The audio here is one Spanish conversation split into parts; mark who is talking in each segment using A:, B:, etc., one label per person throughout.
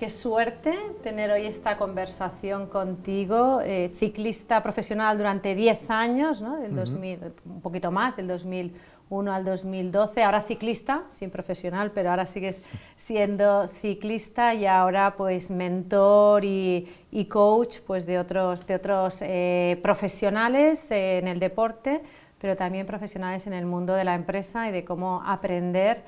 A: qué suerte tener hoy esta conversación contigo, ciclista profesional durante 10 años, ¿no? Del 2000, un poquito más, del 2001 al 2012, ahora ciclista, sin profesional, pero ahora sigues siendo ciclista y ahora pues mentor y coach pues, de otros profesionales en el deporte, pero también profesionales en el mundo de la empresa y de cómo aprender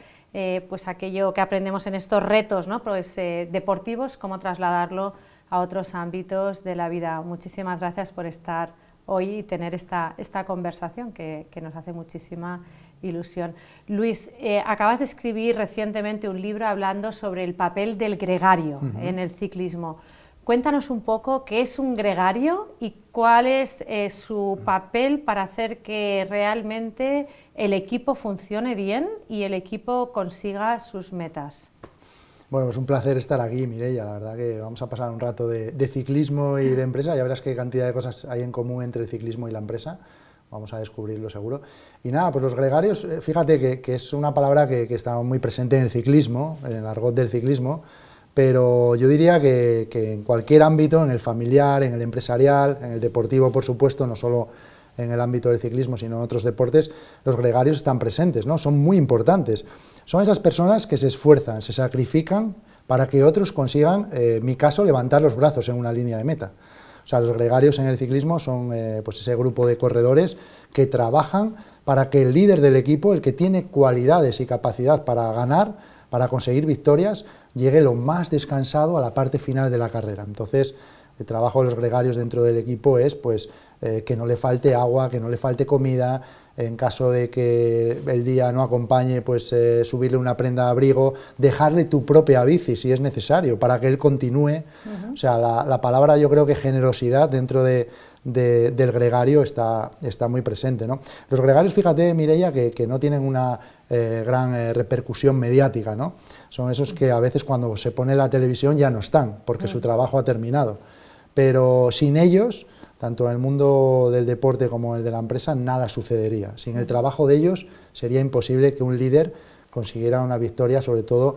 A: pues aquello que aprendemos en estos retos, ¿no? Pues, deportivos, cómo trasladarlo a otros ámbitos de la vida. Muchísimas gracias por estar hoy y tener esta conversación que nos hace muchísima ilusión. Luis, acabas de escribir recientemente un libro hablando sobre el papel del gregario en el ciclismo. Cuéntanos un poco qué es un gregario y cuál es su papel para hacer que realmente el equipo funcione bien y el equipo consiga sus metas.
B: Bueno, es un placer estar aquí, Mireia. La verdad que vamos a pasar un rato de ciclismo y de empresa. Ya verás qué cantidad de cosas hay en común entre el ciclismo y la empresa. Vamos a descubrirlo seguro. Y nada, pues los gregarios, fíjate que es una palabra que está muy presente en el ciclismo, en el argot del ciclismo, pero yo diría que en cualquier ámbito, en el familiar, en el empresarial, en el deportivo, por supuesto, no solo en el ámbito del ciclismo, sino en otros deportes, los gregarios están presentes, ¿no? Son muy importantes. Son esas personas que se esfuerzan, se sacrifican para que otros consigan, en mi caso, levantar los brazos en una línea de meta. O sea, los gregarios en el ciclismo son pues ese grupo de corredores que trabajan para que el líder del equipo, el que tiene cualidades y capacidad para ganar, para conseguir victorias, llegue lo más descansado a la parte final de la carrera. Entonces, el trabajo de los gregarios dentro del equipo es pues, que no le falte agua, que no le falte comida, en caso de que el día no acompañe, pues subirle una prenda de abrigo, dejarle tu propia bici si es necesario, para que él continúe. O sea, la palabra, yo creo que generosidad dentro del gregario está muy presente, ¿no? Los gregarios, fíjate, Mireia, que no tienen una gran repercusión mediática, ¿no? Son esos que a veces cuando se pone la televisión ya no están, porque su trabajo ha terminado. Pero sin ellos, tanto en el mundo del deporte como en el de la empresa, nada sucedería. Sin el trabajo de ellos sería imposible que un líder consiguiera una victoria, sobre todo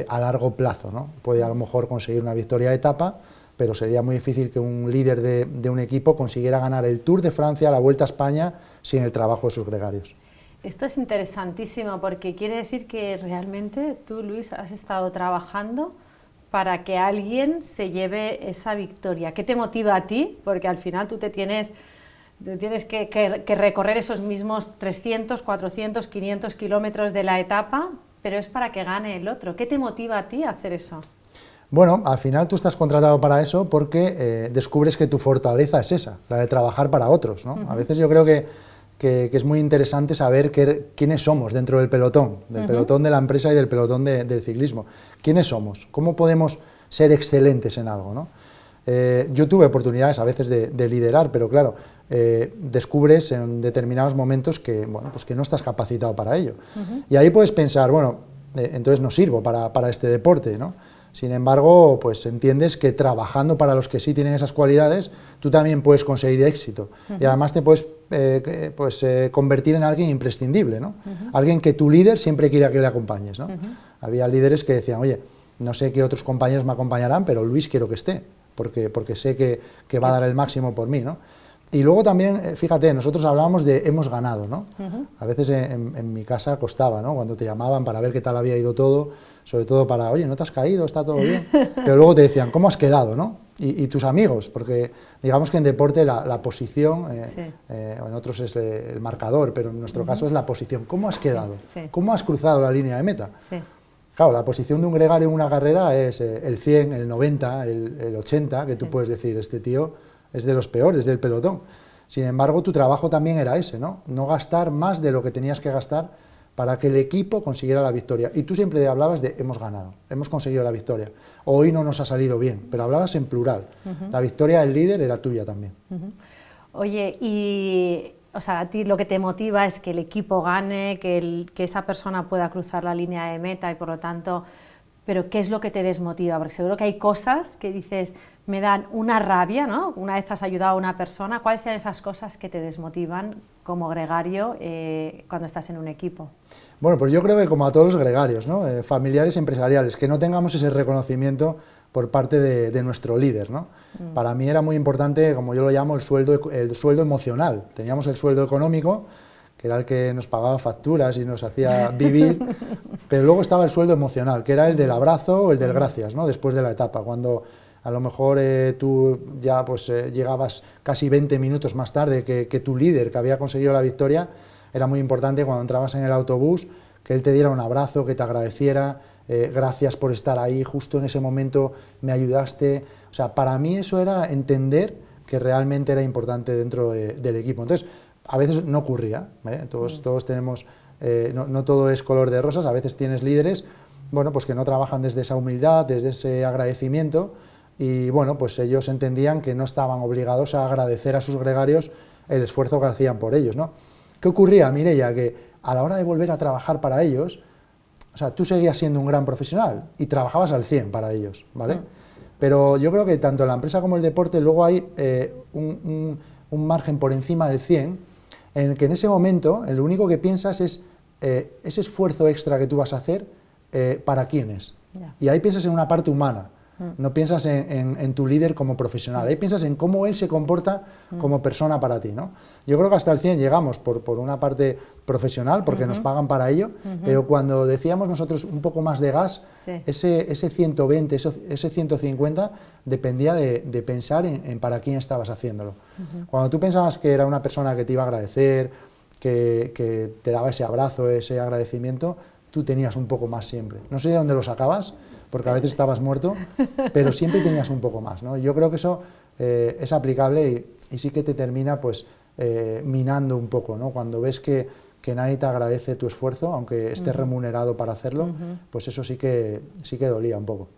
B: a largo plazo, ¿no? Puede a lo mejor conseguir una victoria de etapa, pero sería muy difícil que un líder de un equipo consiguiera ganar el Tour de Francia, la Vuelta a España, sin el trabajo de sus gregarios.
A: Esto es interesantísimo porque quiere decir que realmente tú, Luis, has estado trabajando para que alguien se lleve esa victoria. ¿Qué te motiva a ti? Porque al final tú te tienes que recorrer esos mismos 300, 400, 500 kilómetros de la etapa, pero es para que gane el otro. ¿Qué te motiva a ti a hacer eso?
B: Bueno, al final tú estás contratado para eso porque descubres que tu fortaleza es esa, la de trabajar para otros, ¿no? A veces yo creo que es muy interesante saber quiénes somos dentro del pelotón de la empresa y del pelotón del ciclismo. ¿Quiénes somos? ¿Cómo podemos ser excelentes en algo, ¿no? Yo tuve oportunidades a veces de liderar, pero claro, descubres en determinados momentos que, bueno, pues que no estás capacitado para ello. Y ahí puedes pensar, bueno, entonces no sirvo para este deporte, ¿no? Sin embargo, pues entiendes que trabajando para los que sí tienen esas cualidades, tú también puedes conseguir éxito. Y además te puedes convertir en alguien imprescindible, ¿no? Alguien que tu líder siempre quiera que le acompañes, ¿no? Había líderes que decían, oye, no sé qué otros compañeros me acompañarán, pero Luis quiero que esté, porque sé que va a dar el máximo por mí, ¿no? Y luego también, fíjate, nosotros hablábamos de hemos ganado, ¿no? A veces en mi casa costaba, ¿no? Cuando te llamaban para ver qué tal había ido todo, sobre todo para, oye, ¿no te has caído? ¿Está todo bien? Pero luego te decían, ¿cómo has quedado, no? Y tus amigos, porque digamos que en deporte la posición, en otros es el marcador, pero en nuestro caso es la posición. ¿Cómo has quedado? ¿Cómo has cruzado la línea de meta? Claro, la posición de un gregario en una carrera es el 100, el 90, el 80, que tú puedes decir, este tío es de los peores del pelotón. Sin embargo, tu trabajo también era ese, ¿no? No gastar más de lo que tenías que gastar para que el equipo consiguiera la victoria. Y tú siempre hablabas de hemos ganado, hemos conseguido la victoria. Hoy no nos ha salido bien, pero hablabas en plural. La victoria del líder era tuya también.
A: Oye, y o sea, a ti lo que te motiva es que el equipo gane, que esa persona pueda cruzar la línea de meta y por lo tanto... Pero ¿qué es lo que te desmotiva? Porque seguro que hay cosas que dices, me dan una rabia, ¿no? Una vez has ayudado a una persona, ¿cuáles son esas cosas que te desmotivan como gregario cuando estás en un equipo?
B: Bueno, pues yo creo que como a todos los gregarios, ¿no? Familiares y empresariales, que no tengamos ese reconocimiento por parte de nuestro líder, ¿no? Para mí era muy importante, como yo lo llamo, el sueldo emocional. Teníamos el sueldo económico, que era el que nos pagaba facturas y nos hacía vivir, pero luego estaba el sueldo emocional, que era el del abrazo o el del gracias, ¿no? Después de la etapa, cuando a lo mejor tú ya pues, llegabas casi 20 minutos más tarde que tu líder, que había conseguido la victoria. Era muy importante cuando entrabas en el autobús que él te diera un abrazo, que te agradeciera, gracias por estar ahí, justo en ese momento me ayudaste. O sea, para mí eso era entender que realmente era importante dentro del equipo. Entonces, a veces no ocurría, todos tenemos, no todo es color de rosas, a veces tienes líderes, bueno, pues que no trabajan desde esa humildad, desde ese agradecimiento, y bueno, pues ellos entendían que no estaban obligados a agradecer a sus gregarios el esfuerzo que hacían por ellos, ¿no? ¿Qué ocurría, Mireia? Que a la hora de volver a trabajar para ellos, o sea, tú seguías siendo un gran profesional y trabajabas al 100 para ellos, ¿vale? Pero yo creo que tanto en la empresa como en el deporte luego hay un margen por encima del 100, en el que en ese momento lo único que piensas es ese esfuerzo extra que tú vas a hacer, ¿para quién es? Yeah. Y ahí piensas en una parte humana. No piensas en tu líder como profesional, ahí piensas en cómo él se comporta como persona para ti, ¿no? Yo creo que hasta el 100 llegamos por una parte profesional, porque nos pagan para ello, pero cuando decíamos nosotros un poco más de gas, sí, ese 120, ese 150 dependía de pensar en para quién estabas haciéndolo. Cuando tú pensabas que era una persona que te iba a agradecer, que te daba ese abrazo, ese agradecimiento, tú tenías un poco más siempre. No sé de dónde lo sacabas, porque a veces estabas muerto, pero siempre tenías un poco más, ¿no? Yo creo que eso es aplicable y sí que te termina pues minando un poco, ¿no? Cuando ves que nadie te agradece tu esfuerzo, aunque estés remunerado para hacerlo, pues eso sí que dolía un poco.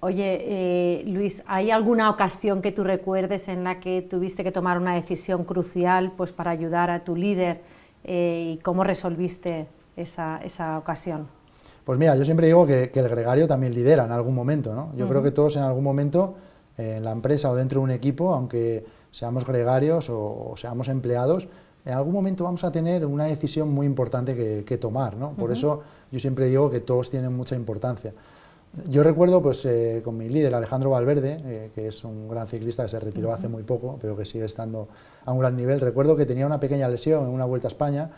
A: Oye, Luis, ¿hay alguna ocasión que tú recuerdes en la que tuviste que tomar una decisión crucial pues, para ayudar a tu líder y cómo resolviste esa ocasión?
B: Pues mira, yo siempre digo que el gregario también lidera en algún momento, ¿no? Yo creo que todos en algún momento, en la empresa o dentro de un equipo, aunque seamos gregarios o seamos empleados, en algún momento vamos a tener una decisión muy importante que tomar, ¿no? Por eso yo siempre digo que todos tienen mucha importancia. Yo recuerdo pues, con mi líder, Alejandro Valverde, que es un gran ciclista que se retiró hace muy poco, pero que sigue estando a un gran nivel, recuerdo que tenía una pequeña lesión en una Vuelta a España,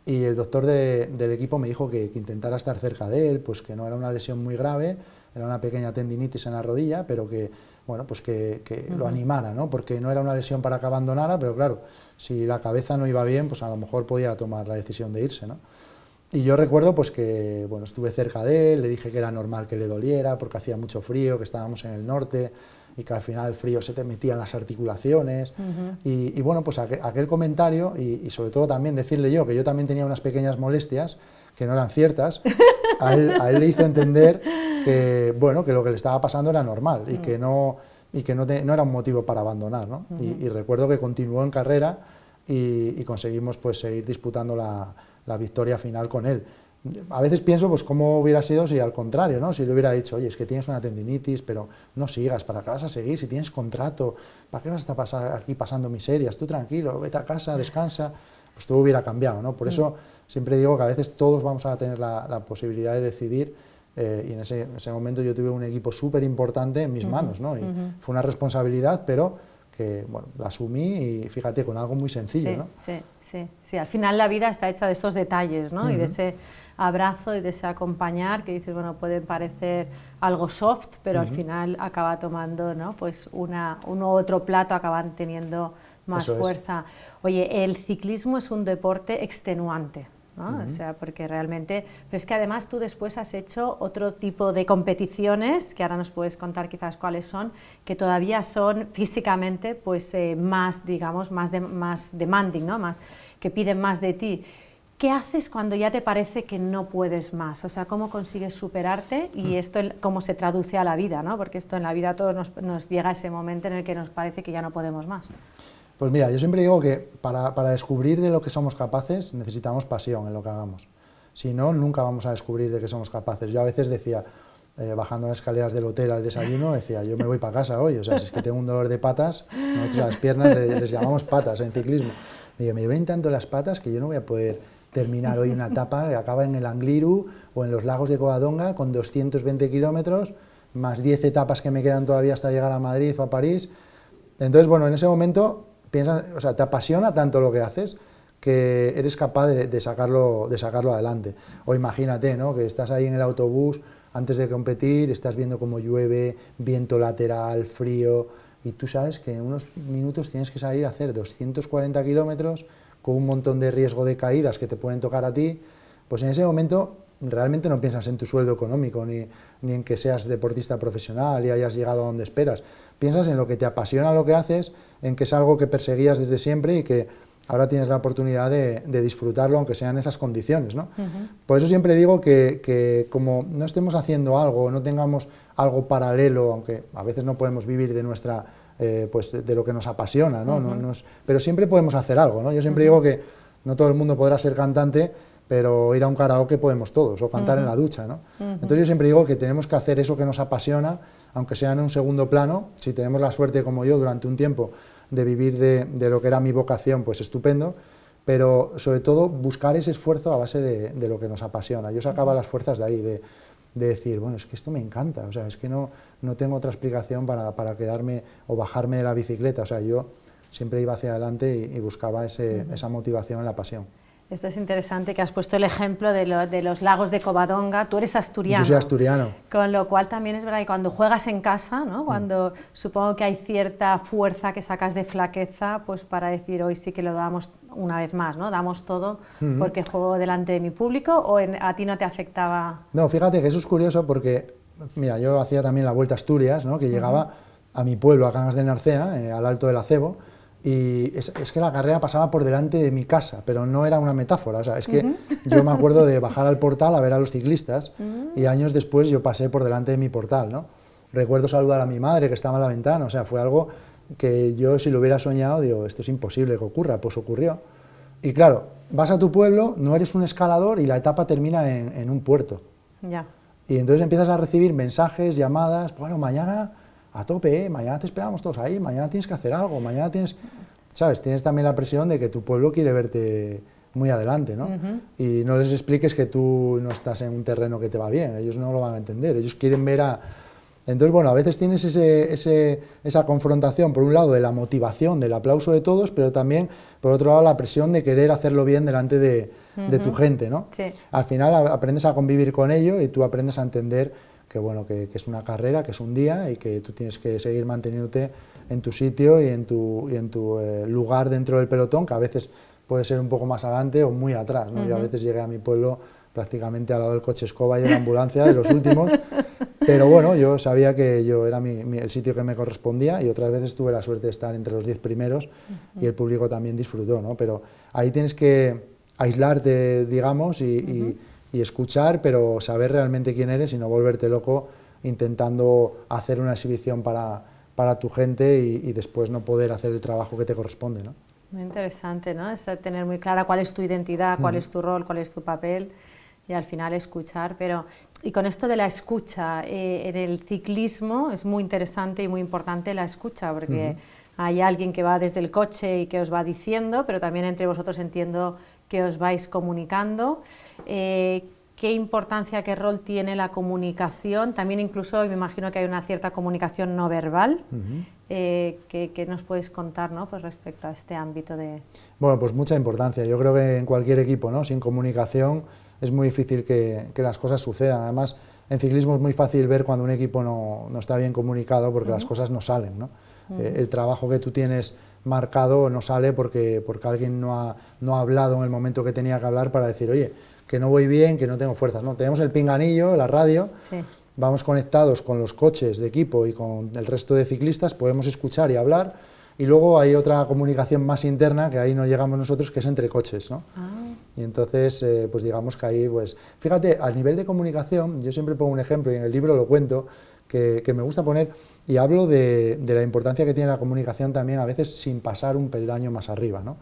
B: y el doctor del equipo me dijo que intentara estar cerca de él, pues que no era una lesión muy grave, era una pequeña tendinitis en la rodilla, pero que, bueno, pues que lo animara, ¿no? Porque no era una lesión para que abandonara, pero claro, si la cabeza no iba bien, pues a lo mejor podía tomar la decisión de irse, ¿no? Y yo recuerdo pues que, bueno, estuve cerca de él, le dije que era normal que le doliera, porque hacía mucho frío, que estábamos en el norte, y que al final el frío se te metía en las articulaciones, y bueno, pues aquel comentario, y sobre todo también decirle yo, que yo también tenía unas pequeñas molestias, que no eran ciertas, a él le hizo entender que, bueno, que lo que le estaba pasando era normal, y que no era un motivo para abandonar, ¿no? Y recuerdo que continuó en carrera, y conseguimos pues seguir disputando la victoria final con él. A veces pienso, pues, cómo hubiera sido si al contrario, ¿no? Si le hubiera dicho, oye, es que tienes una tendinitis, pero no sigas, ¿para qué vas a seguir? Si tienes contrato, ¿para qué vas a estar aquí pasando miserias? Tú tranquilo, vete a casa, descansa, pues todo hubiera cambiado, ¿no? Por eso siempre digo que a veces todos vamos a tener la posibilidad de decidir, y en ese momento yo tuve un equipo súper importante en mis manos, ¿no? Y fue una responsabilidad, pero que, bueno, la asumí y fíjate, con algo muy sencillo, ¿no?
A: Sí, al final la vida está hecha de esos detalles, ¿no? Y de ese abrazo y de ese acompañar, que dices, bueno, pueden parecer algo soft, pero al final acaba tomando, ¿no? Pues uno u otro plato acaban teniendo más fuerza. Oye, el ciclismo es un deporte extenuante, ¿no? O sea, porque realmente, pero es que además tú después has hecho otro tipo de competiciones, que ahora nos puedes contar quizás cuáles son, que todavía son físicamente pues más, digamos, más demanding, ¿no? Más, que piden más de ti. ¿Qué haces cuando ya te parece que no puedes más? O sea, ¿cómo consigues superarte? Y esto, ¿cómo se traduce a la vida, ¿no? Porque esto en la vida a todos nos llega ese momento en el que nos parece que ya no podemos más.
B: Pues mira, yo siempre digo que para descubrir de lo que somos capaces necesitamos pasión en lo que hagamos. Si no, nunca vamos a descubrir de qué somos capaces. Yo a veces decía, bajando las escaleras del hotel al desayuno, decía, yo me voy para casa hoy, o sea, si es que tengo un dolor de patas, nosotros a las piernas les llamamos patas en ciclismo. Digo, me duelen tanto las patas que yo no voy a poder terminar hoy una etapa que acaba en el Angliru o en los lagos de Covadonga con 220 kilómetros, más 10 etapas que me quedan todavía hasta llegar a Madrid o a París. Entonces, bueno, en ese momento piensas, o sea, te apasiona tanto lo que haces que eres capaz de sacarlo adelante. O imagínate, ¿no?, que estás ahí en el autobús antes de competir, estás viendo cómo llueve, viento lateral, frío, y tú sabes que en unos minutos tienes que salir a hacer 240 kilómetros con un montón de riesgo de caídas que te pueden tocar a ti. Pues en ese momento realmente no piensas en tu sueldo económico ni en que seas deportista profesional y hayas llegado a donde esperas. Piensas en lo que te apasiona lo que haces, en que es algo que perseguías desde siempre y que ahora tienes la oportunidad de disfrutarlo, aunque sean esas condiciones, ¿no? Por eso siempre digo que como no estemos haciendo algo, no tengamos algo paralelo, aunque a veces no podemos vivir de nuestra, pues de lo que nos apasiona, ¿no? Pero siempre podemos hacer algo, ¿no? Yo siempre digo que no todo el mundo podrá ser cantante, pero ir a un karaoke podemos todos, o cantar en la ducha, ¿no? Entonces yo siempre digo que tenemos que hacer eso que nos apasiona, aunque sea en un segundo plano. Si tenemos la suerte, como yo, durante un tiempo, de vivir de lo que era mi vocación, pues estupendo, pero sobre todo buscar ese esfuerzo a base de lo que nos apasiona. Yo sacaba las fuerzas de ahí, de decir, bueno, es que esto me encanta, o sea, es que no tengo otra explicación para quedarme o bajarme de la bicicleta. O sea, yo siempre iba hacia adelante y buscaba esa motivación en la pasión.
A: Esto es interesante que has puesto el ejemplo de los lagos de Covadonga. Tú eres asturiano.
B: Yo soy asturiano.
A: Con lo cual también es verdad que cuando juegas en casa, ¿no?, cuando supongo que hay cierta fuerza que sacas de flaqueza, pues para decir hoy sí que lo damos una vez más, ¿no? Damos todo porque juego delante de mi público, ¿o a ti no te afectaba?
B: No, fíjate que eso es curioso porque, mira, yo hacía también la Vuelta a Asturias, ¿no?, que llegaba a mi pueblo, a Cangas del Narcea, al Alto del Acebo, y es que la carrera pasaba por delante de mi casa, pero no era una metáfora, o sea, es que yo me acuerdo de bajar al portal a ver a los ciclistas y años después yo pasé por delante de mi portal, ¿no? Recuerdo saludar a mi madre que estaba en la ventana, o sea, fue algo que yo, si lo hubiera soñado, digo, esto es imposible que ocurra, pues ocurrió. Y claro, vas a tu pueblo, no eres un escalador y la etapa termina en un puerto.
A: Ya.
B: Y entonces empiezas a recibir mensajes, llamadas, bueno, mañana a tope, mañana te esperamos todos ahí, mañana tienes que hacer algo, mañana tienes, ¿sabes? Tienes también la presión de que tu pueblo quiere verte muy adelante, ¿no? Y no les expliques que tú no estás en un terreno que te va bien, ellos no lo van a entender, ellos quieren ver a... Entonces, bueno, a veces tienes esa confrontación, por un lado, de la motivación, del aplauso de todos, pero también, por otro lado, la presión de querer hacerlo bien delante de tu gente, ¿no?
A: Sí.
B: Al final aprendes a convivir con ello y tú aprendes a entender que, bueno, que es una carrera, que es un día y que tú tienes que seguir manteniéndote en tu sitio y en tu lugar dentro del pelotón, que a veces puede ser un poco más adelante o muy atrás, ¿no? Yo a veces llegué a mi pueblo prácticamente al lado del coche escoba y de la ambulancia, de los últimos, pero bueno, yo sabía que yo era el sitio que me correspondía, y otras veces tuve la suerte de estar entre los 10 primeros y el público también disfrutó, ¿no? Pero ahí tienes que aislarte, digamos, y escuchar, pero saber realmente quién eres y no volverte loco intentando hacer una exhibición para tu gente y después no poder hacer el trabajo que te corresponde, ¿no?
A: Muy interesante, ¿no? Es tener muy clara cuál es tu identidad, cuál es tu rol, cuál es tu papel, y al final escuchar. Pero, y con esto de la escucha, en el ciclismo es muy interesante y muy importante la escucha, porque hay alguien que va desde el coche y que os va diciendo, pero también entre vosotros entiendo que os vais comunicando. ¿Qué importancia, qué rol tiene la comunicación? También incluso me imagino que hay una cierta comunicación no verbal. ¿Qué nos puedes contar, ¿no?, pues respecto a este ámbito de...?
B: Bueno, pues mucha importancia. Yo creo que en cualquier equipo, ¿no?, sin comunicación es muy difícil que las cosas sucedan. Además, en ciclismo es muy fácil ver cuando un equipo no está bien comunicado, porque las cosas no salen, ¿no? El trabajo que tú tienes marcado no sale porque alguien no ha hablado en el momento que tenía que hablar para decir, oye, que no voy bien, que no tengo fuerzas, ¿no? Tenemos el pinganillo, la radio, vamos conectados con los coches de equipo y con el resto de ciclistas, podemos escuchar y hablar, y luego hay otra comunicación más interna, que ahí no llegamos nosotros, que es entre coches, ¿no? Y entonces, pues digamos que ahí, pues, fíjate, a nivel de comunicación, yo siempre pongo un ejemplo, y en el libro lo cuento, que me gusta poner, y hablo de la importancia que tiene la comunicación también, a veces sin pasar un peldaño más arriba, ¿no?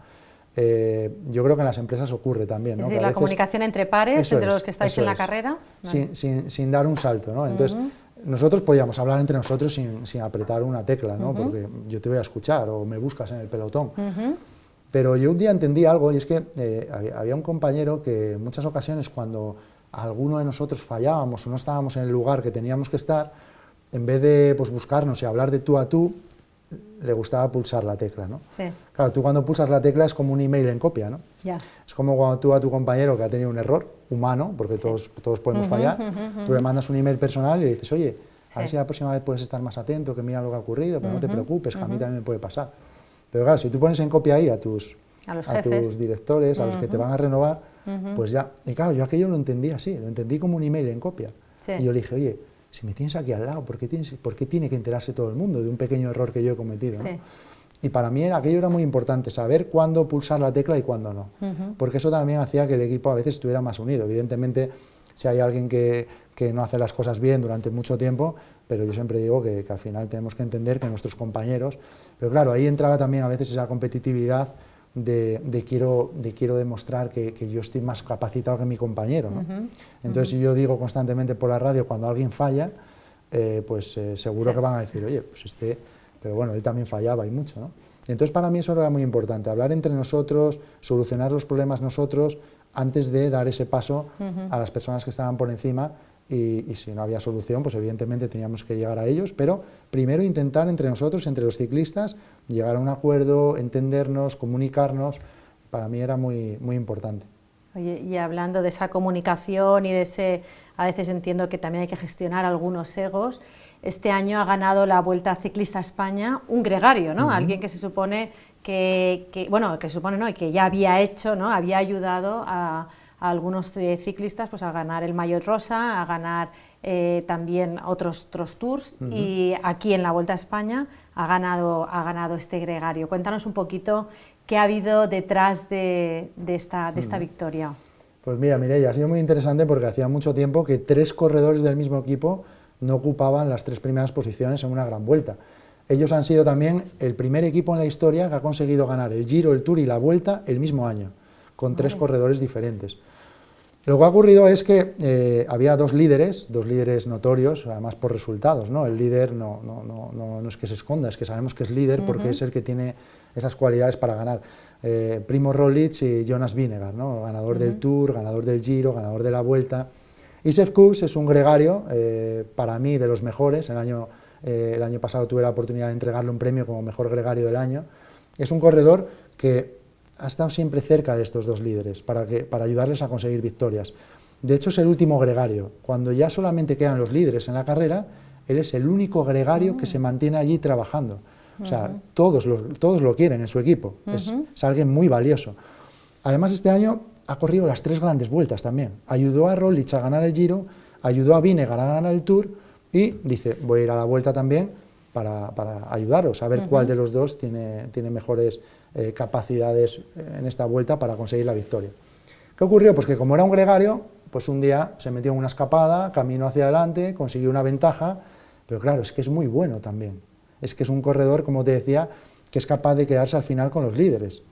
B: Yo creo que en las empresas ocurre también, ¿no?
A: Es decir, la comunicación entre pares, entre los que estáis en la carrera.
B: Sin dar un salto, ¿no? Entonces, nosotros podíamos hablar entre nosotros sin apretar una tecla, ¿no? Porque yo te voy a escuchar o me buscas en el pelotón. Pero yo un día entendí algo, y es que había un compañero que en muchas ocasiones, cuando alguno de nosotros fallábamos o no estábamos en el lugar que teníamos que estar, en vez de pues, buscarnos y hablar de tú a tú, le gustaba pulsar la tecla, ¿no?
A: Sí.
B: Claro, tú cuando pulsas la tecla es como un email en copia, ¿no?
A: Ya.
B: Es como cuando tú a tu compañero que ha tenido un error humano, porque todos podemos fallar, tú le mandas un email personal y le dices, oye, a ver si la próxima vez puedes estar más atento, que mira lo que ha ocurrido, pero no te preocupes, que a mí también me puede pasar. Pero claro, si tú pones en copia ahí a tus directores, a los que te van a renovar, pues ya. Y claro, yo aquello lo entendí así, lo entendí como un email en copia.
A: Sí.
B: Y yo le dije, oye, si me tienes aquí al lado, ¿por qué tiene que enterarse todo el mundo de un pequeño error que yo he cometido?
A: Sí.
B: ¿no? Y para mí aquello era muy importante, saber cuándo pulsar la tecla y cuándo no. Porque eso también hacía que el equipo a veces estuviera más unido. Evidentemente, si hay alguien que no hace las cosas bien durante mucho tiempo, pero yo siempre digo que al final tenemos que entender que nuestros compañeros... Pero claro, ahí entraba también a veces esa competitividad de quiero demostrar que yo estoy más capacitado que mi compañero, ¿no? Entonces, si yo digo constantemente por la radio cuando alguien falla, seguro que van a decir, oye, pues pero bueno, él también fallaba y mucho, ¿no? Entonces, para mí eso era muy importante, hablar entre nosotros, solucionar los problemas nosotros, antes de dar ese paso a las personas que estaban por encima, y si no había solución, pues evidentemente teníamos que llegar a ellos, pero primero intentar entre nosotros, entre los ciclistas, llegar a un acuerdo, entendernos, comunicarnos, para mí era muy, muy importante.
A: Oye, y hablando de esa comunicación y de ese, a veces entiendo que también hay que gestionar algunos egos, este año ha ganado la Vuelta Ciclista a España un gregario, ¿no? Alguien que se supone que ya había hecho, ¿no? Había ayudado a algunos ciclistas pues, a ganar el maillot rosa, a ganar también otros tours, y aquí en la Vuelta a España ha ganado este gregario. Cuéntanos un poquito qué ha habido detrás de esta victoria.
B: Pues mira, Mireia, ha sido muy interesante porque hacía mucho tiempo que 3 corredores del mismo equipo no ocupaban las 3 primeras posiciones en una gran vuelta. Ellos han sido también el primer equipo en la historia que ha conseguido ganar el Giro, el Tour y la Vuelta el mismo año, con 3 corredores diferentes. Lo que ha ocurrido es que había dos líderes notorios, además por resultados, ¿no? El líder no es que se esconda, es que sabemos que es líder porque es el que tiene esas cualidades para ganar. Primo Roglic y Jonas Vingegaard, ¿no? Ganador del Tour, ganador del Giro, ganador de la Vuelta. Y Sepp Kuss es un gregario, para mí, de los mejores. El año pasado tuve la oportunidad de entregarle un premio como mejor gregario del año. Es un corredor que ha estado siempre cerca de estos dos líderes para ayudarles a conseguir victorias. De hecho, es el último gregario. Cuando ya solamente quedan los líderes en la carrera, él es el único gregario que se mantiene allí trabajando. O sea, todos lo quieren en su equipo. Es alguien muy valioso. Además, este año ha corrido las 3 grandes vueltas también. Ayudó a Roglic a ganar el Giro, ayudó a Vingegaard a ganar el Tour y dice, voy a ir a la Vuelta también para ayudaros a ver cuál de los dos tiene mejores capacidades en esta Vuelta para conseguir la victoria. ¿Qué ocurrió? Pues que como era un gregario, pues un día se metió en una escapada, caminó hacia adelante, consiguió una ventaja, pero claro, es que es muy bueno también. Es que es un corredor, como te decía, que es capaz de quedarse al final con los líderes.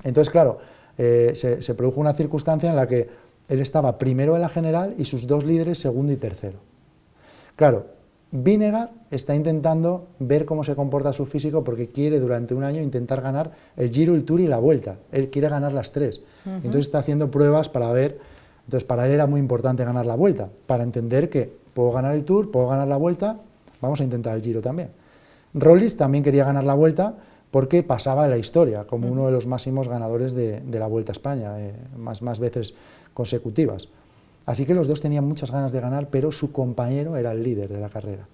B: Entonces, claro, se produjo una circunstancia en la que él estaba primero en la general y sus 2 líderes segundo y tercero. Claro, Vingegaard está intentando ver cómo se comporta su físico porque quiere durante un año intentar ganar el Giro, el Tour y la Vuelta. Él quiere ganar las 3. Entonces está haciendo pruebas para ver. Entonces para él era muy importante ganar la Vuelta, para entender que puedo ganar el Tour, puedo ganar la Vuelta, vamos a intentar el Giro también. Roglic también quería ganar la Vuelta porque pasaba en la historia como uno de los máximos ganadores de la Vuelta a España, más veces consecutivas. Así que los dos tenían muchas ganas de ganar, pero su compañero era el líder de la carrera.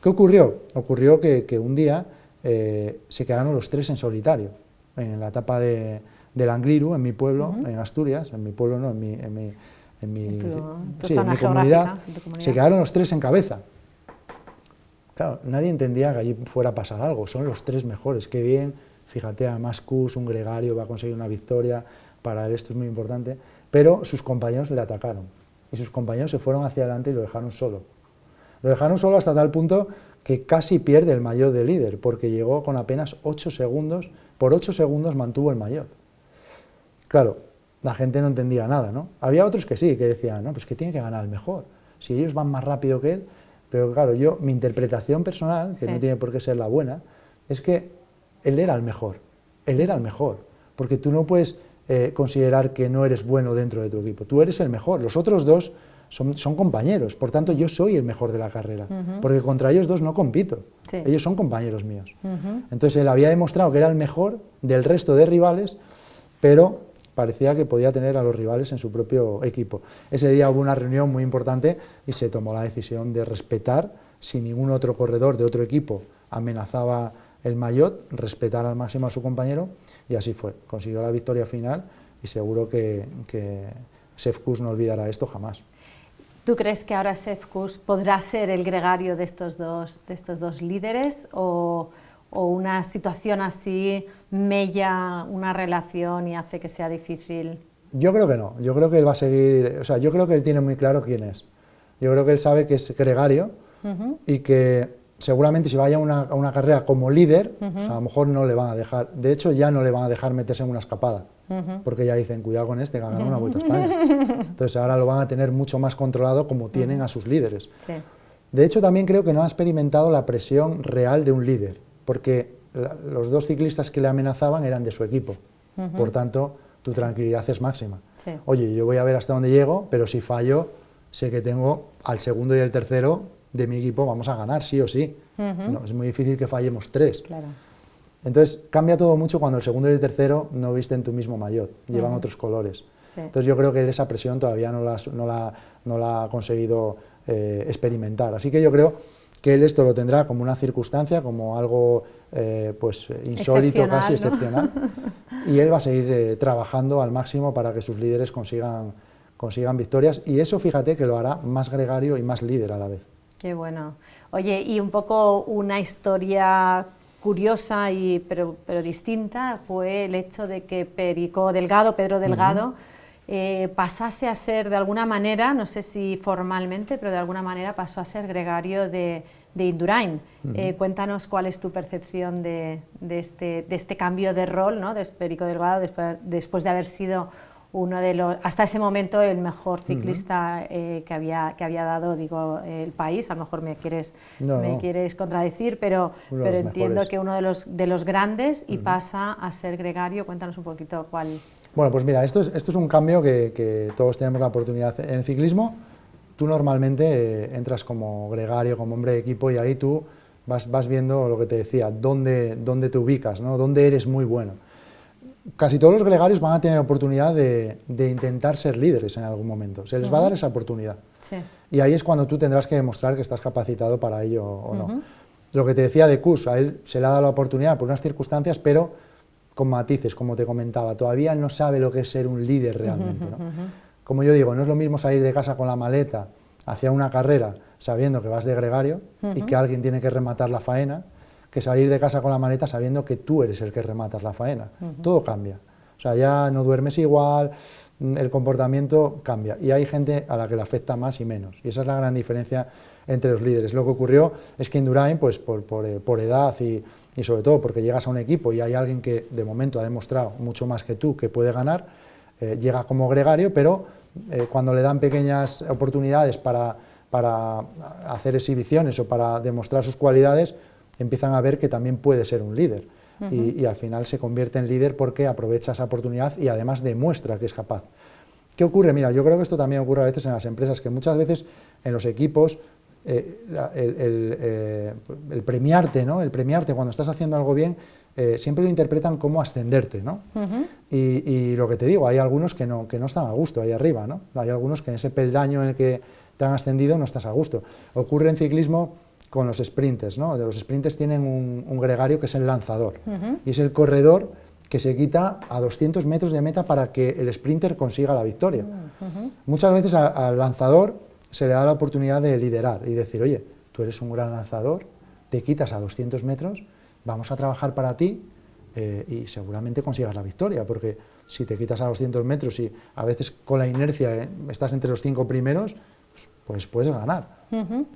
B: ¿Qué ocurrió? Ocurrió que un día se quedaron los 3 en solitario, en la etapa de Angliru, en mi pueblo, en Asturias, en mi pueblo no, en mi comunidad, se quedaron los 3 en cabeza. Claro, nadie entendía que allí fuera a pasar algo, son los 3 mejores, qué bien, fíjate, además Kuss, un gregario, va a conseguir una victoria, para él esto es muy importante, pero sus compañeros le atacaron. Y sus compañeros se fueron hacia adelante y lo dejaron solo. Lo dejaron solo hasta tal punto que casi pierde el maillot de líder, porque llegó con apenas 8 segundos, por 8 segundos mantuvo el maillot. Claro, la gente no entendía nada, ¿no? Había otros que sí, que decían, no, pues que tiene que ganar el mejor, si ellos van más rápido que él, pero claro, mi interpretación personal, que no tiene por qué ser la buena, es que él era el mejor, porque tú no puedes considerar que no eres bueno dentro de tu equipo. Tú eres el mejor. Los otros 2 son compañeros, por tanto yo soy el mejor de la carrera, porque contra ellos dos no compito, ellos son compañeros míos. Entonces él había demostrado que era el mejor del resto de rivales, pero parecía que podía tener a los rivales en su propio equipo. Ese día hubo una reunión muy importante y se tomó la decisión de respetar, si ningún otro corredor de otro equipo amenazaba el maillot, respetar al máximo a su compañero, y así fue. Consiguió la victoria final y seguro que Sepp Kuss no olvidará esto jamás.
A: ¿Tú crees que ahora Sepp Kuss podrá ser el gregario de estos dos líderes o una situación así mella una relación y hace que sea difícil?
B: Yo creo que no, yo creo que él va a seguir, o sea, yo creo que él tiene muy claro quién es. Yo creo que él sabe que es gregario y que seguramente si vaya a una carrera como líder, o sea, a lo mejor no le van a dejar, de hecho ya no le van a dejar meterse en una escapada, porque ya dicen, cuidado con este que ha ganado una Vuelta a España. Entonces ahora lo van a tener mucho más controlado como tienen a sus líderes.
A: Sí.
B: De hecho también creo que no ha experimentado la presión real de un líder, porque los dos ciclistas que le amenazaban eran de su equipo, por tanto tu tranquilidad es máxima.
A: Sí.
B: Oye, yo voy a ver hasta dónde llego, pero si fallo, sé que tengo al segundo y el tercero de mi equipo, vamos a ganar sí o sí. No, es muy difícil que fallemos 3.
A: Claro.
B: Entonces cambia todo mucho cuando el segundo y el tercero no visten tu mismo maillot, llevan otros colores.
A: Sí.
B: Entonces yo creo que él esa presión todavía no la ha conseguido experimentar. Así que yo creo que él esto lo tendrá como una circunstancia, como algo pues insólito, casi excepcional, y él va a seguir trabajando al máximo para que sus líderes consigan victorias, y eso fíjate que lo hará más gregario y más líder a la vez.
A: Qué bueno. Oye, y un poco una historia curiosa pero distinta fue el hecho de que Pedro Delgado, pasase a ser de alguna manera, no sé si formalmente, pero de alguna manera pasó a ser gregario de Indurain. Cuéntanos cuál es tu percepción de este cambio de rol, ¿no? De Perico Delgado después de haber sido uno de los, hasta ese momento, el mejor ciclista que había dado, el país. A lo mejor me quieres contradecir, pero entiendo
B: mejores.
A: que uno de los grandes y pasa a ser gregario. Cuéntanos un poquito cuál.
B: Bueno, pues mira, esto es un cambio que todos tenemos la oportunidad. En el ciclismo, tú normalmente entras como gregario, como hombre de equipo, y ahí tú vas viendo lo que te decía, dónde te ubicas, ¿no? Dónde eres muy bueno. Casi todos los gregarios van a tener oportunidad de intentar ser líderes en algún momento, se les va a dar esa oportunidad.
A: Sí.
B: Y ahí es cuando tú tendrás que demostrar que estás capacitado para ello o no. Lo que te decía de Kuss, a él se le ha dado la oportunidad por unas circunstancias, pero con matices, como te comentaba, todavía no sabe lo que es ser un líder realmente, ¿no? Como yo digo, no es lo mismo salir de casa con la maleta hacia una carrera sabiendo que vas de gregario y que alguien tiene que rematar la faena, que salir de casa con la maleta sabiendo que tú eres el que rematas la faena. Todo cambia. O sea, ya no duermes igual, el comportamiento cambia. Y hay gente a la que le afecta más y menos. Y esa es la gran diferencia entre los líderes. Lo que ocurrió es que Indurain, pues por edad y sobre todo porque llegas a un equipo y hay alguien que de momento ha demostrado mucho más que tú que puede ganar, llega como gregario, pero cuando le dan pequeñas oportunidades para hacer exhibiciones o para demostrar sus cualidades, empiezan a ver que también puede ser un líder y al final se convierte en líder porque aprovecha esa oportunidad y además demuestra que es capaz. ¿Qué ocurre? Mira, yo creo que esto también ocurre a veces en las empresas, que muchas veces en los equipos el premiarte, ¿no? El premiarte cuando estás haciendo algo bien, siempre lo interpretan como ascenderte, ¿no? Y lo que te digo, hay algunos que no están a gusto ahí arriba, ¿no? Hay algunos que en ese peldaño en el que te han ascendido no estás a gusto. Ocurre en ciclismo con los sprinters, ¿no? Los sprinters tienen un gregario que es el lanzador, y es el corredor que se quita a 200 metros de meta para que el sprinter consiga la victoria. Muchas veces al lanzador se le da la oportunidad de liderar y decir, oye, tú eres un gran lanzador, te quitas a 200 metros, vamos a trabajar para ti y seguramente consigas la victoria, porque si te quitas a 200 metros y a veces con la inercia estás entre los 5 primeros, pues puedes ganar.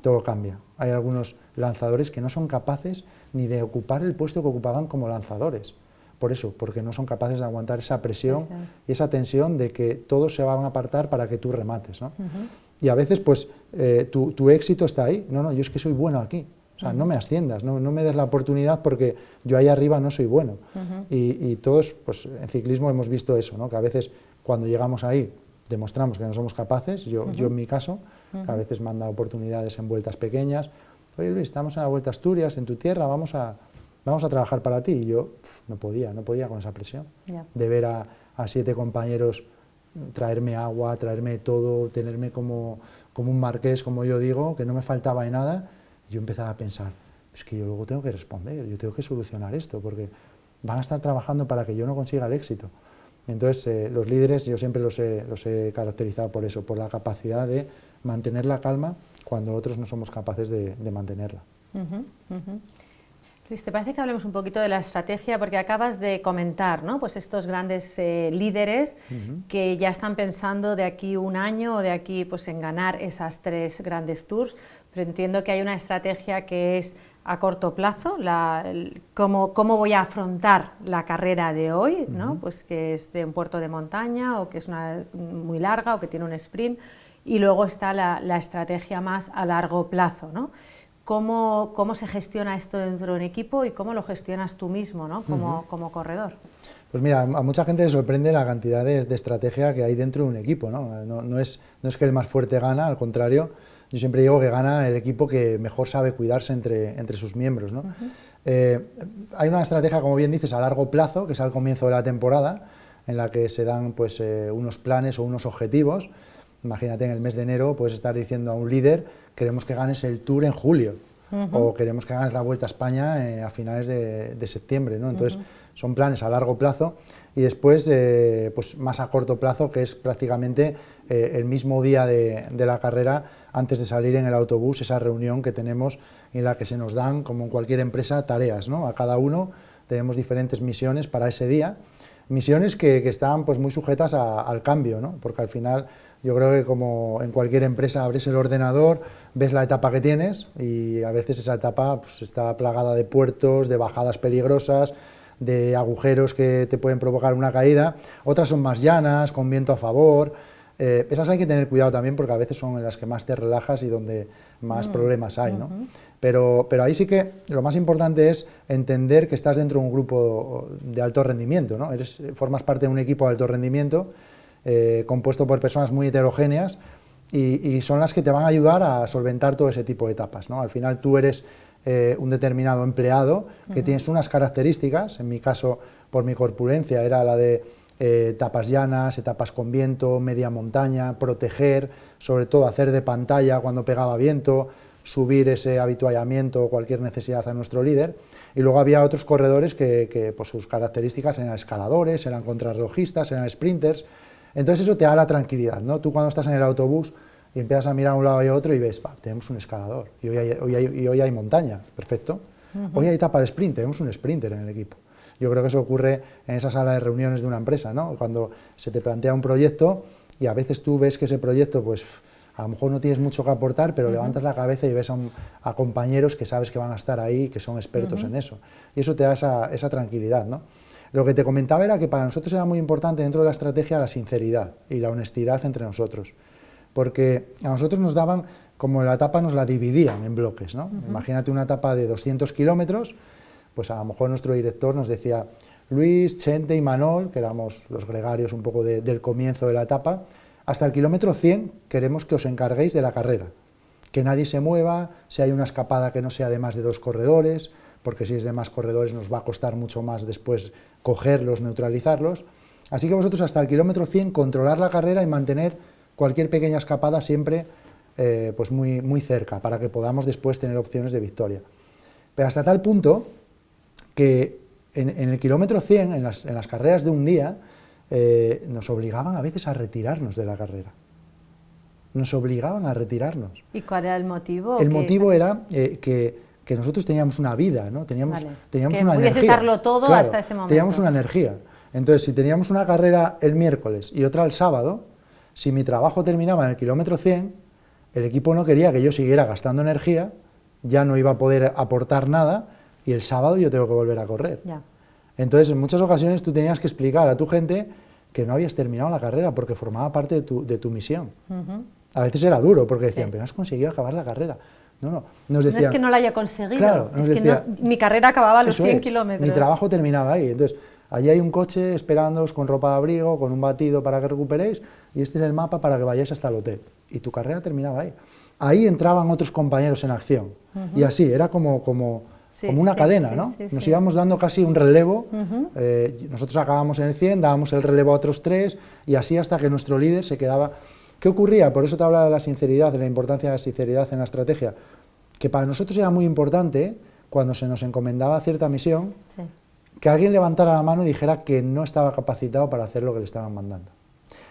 B: Todo cambia. Hay algunos lanzadores que no son capaces ni de ocupar el puesto que ocupaban como lanzadores. Por eso, porque no son capaces de aguantar esa presión y esa tensión de que todos se van a apartar para que tú remates, ¿no? Y a veces, pues, tu éxito está ahí. No, yo es que soy bueno aquí. O sea, no me asciendas, no me des la oportunidad porque yo ahí arriba no soy bueno. Y todos, pues, en ciclismo hemos visto eso, ¿no? Que a veces, cuando llegamos ahí, demostramos que no somos capaces, yo en mi caso, que a veces me han dado oportunidades en vueltas pequeñas, oye Luis, estamos en la Vuelta a Asturias, en tu tierra, vamos a trabajar para ti, y yo no podía con esa presión, de ver a 7 compañeros traerme agua, traerme todo, tenerme como un marqués, como yo digo, que no me faltaba de nada, y yo empezaba a pensar, es que yo luego tengo que responder, yo tengo que solucionar esto, porque van a estar trabajando para que yo no consiga el éxito. Entonces, los líderes yo siempre los he caracterizado por eso, por la capacidad de mantener la calma cuando otros no somos capaces de mantenerla.
A: Luis, ¿te parece que hablemos un poquito de la estrategia? Porque acabas de comentar, ¿no? Pues estos grandes líderes que ya están pensando de aquí un año o de aquí pues, en ganar esas 3 grandes tours, pero entiendo que hay una estrategia que es a corto plazo, cómo voy a afrontar la carrera de hoy, ¿no? Pues que es de un puerto de montaña o que es muy larga o que tiene un sprint, y luego está la estrategia más a largo plazo, ¿no? ¿Cómo se gestiona esto dentro de un equipo y cómo lo gestionas tú mismo, ¿no? como corredor?
B: Pues mira, a mucha gente le sorprende la cantidad de estrategia que hay dentro de un equipo, ¿no? No es que el más fuerte gana, al contrario, yo siempre digo que gana el equipo que mejor sabe cuidarse entre sus miembros, ¿no? Hay una estrategia, como bien dices, a largo plazo, que es al comienzo de la temporada, en la que se dan pues, unos planes o unos objetivos. Imagínate, en el mes de enero puedes estar diciendo a un líder, queremos que ganes el Tour en julio, o queremos que ganes la Vuelta a España a finales de septiembre, ¿no? Entonces, son planes a largo plazo, y después, pues más a corto plazo, que es prácticamente el mismo día de la carrera, antes de salir en el autobús, esa reunión que tenemos en la que se nos dan, como en cualquier empresa, tareas, ¿no? A cada uno tenemos diferentes misiones para ese día, misiones que están pues, muy sujetas al cambio, ¿no? Porque al final yo creo que como en cualquier empresa abres el ordenador, ves la etapa que tienes y a veces esa etapa pues, está plagada de puertos, de bajadas peligrosas, de agujeros que te pueden provocar una caída, otras son más llanas, con viento a favor. Esas hay que tener cuidado también porque a veces son en las que más te relajas y donde más problemas hay, ¿no? Pero ahí sí que lo más importante es entender que estás dentro de un grupo de alto rendimiento, ¿no? Formas parte de un equipo de alto rendimiento compuesto por personas muy heterogéneas y son las que te van a ayudar a solventar todo ese tipo de etapas, ¿no? Al final tú eres un determinado empleado que tienes unas características, en mi caso por mi corpulencia era la de etapas llanas, etapas con viento, media montaña, proteger, sobre todo hacer de pantalla cuando pegaba viento, subir ese habituallamiento o cualquier necesidad a nuestro líder. Y luego había otros corredores que pues, sus características eran escaladores, eran contrarrelojistas, eran sprinters. Entonces eso te da la tranquilidad, ¿no? Tú cuando estás en el autobús y empiezas a mirar a un lado y a otro y ves, tenemos un escalador y hoy hay montaña, perfecto. Hoy hay etapa de sprint, tenemos un sprinter en el equipo. Yo creo que eso ocurre en esa sala de reuniones de una empresa, ¿no? Cuando se te plantea un proyecto y a veces tú ves que ese proyecto, pues a lo mejor no tienes mucho que aportar, pero levantas la cabeza y ves a compañeros que sabes que van a estar ahí, que son expertos en eso. Y eso te da esa tranquilidad, ¿no? Lo que te comentaba era que para nosotros era muy importante dentro de la estrategia la sinceridad y la honestidad entre nosotros, porque a nosotros nos daban, como la etapa nos la dividían en bloques, ¿no? Imagínate una etapa de 200 kilómetros, pues a lo mejor nuestro director nos decía, Luis, Chente y Manol, que éramos los gregarios un poco del comienzo de la etapa, hasta el kilómetro 100 queremos que os encarguéis de la carrera, que nadie se mueva, si hay una escapada que no sea de más de 2 corredores, porque si es de más corredores nos va a costar mucho más después cogerlos, neutralizarlos. Así que vosotros hasta el kilómetro 100 controlar la carrera y mantener cualquier pequeña escapada siempre pues muy cerca, para que podamos después tener opciones de victoria. Pero hasta tal punto que en el kilómetro 100, en las carreras de un día, nos obligaban a veces a retirarnos de la carrera. Nos obligaban a retirarnos.
A: ¿Y cuál era el motivo?
B: El motivo era que nosotros teníamos una vida, ¿no? Teníamos
A: que
B: una energía.
A: darlo todo, claro, hasta ese momento.
B: Teníamos una energía. Entonces, si teníamos una carrera el miércoles y otra el sábado, si mi trabajo terminaba en el kilómetro 100, el equipo no quería que yo siguiera gastando energía, ya no iba a poder aportar nada y el sábado yo tengo que volver a correr.
A: Ya.
B: Entonces, en muchas ocasiones tú tenías que explicar a tu gente que no habías terminado la carrera porque formaba parte de tu misión. A veces era duro porque decían, pero no has conseguido acabar la carrera. No, nos decían,
A: no es que no la haya conseguido,
B: claro,
A: es que mi carrera acababa a los 100 kilómetros.
B: Mi trabajo terminaba ahí. Entonces, allí hay un coche esperándoos con ropa de abrigo, con un batido para que recuperéis, y este es el mapa para que vayáis hasta el hotel. Y tu carrera terminaba ahí. Ahí entraban otros compañeros en acción, y así, era como una cadena, ¿no? Nos íbamos dando casi un relevo, nosotros acabábamos en el 100, dábamos el relevo a otros 3, y así hasta que nuestro líder se quedaba. ¿Qué ocurría? Por eso te hablaba de la sinceridad, de la importancia de la sinceridad en la estrategia, que para nosotros era muy importante, cuando se nos encomendaba cierta misión, que alguien levantara la mano y dijera que no estaba capacitado para hacer lo que le estaban mandando.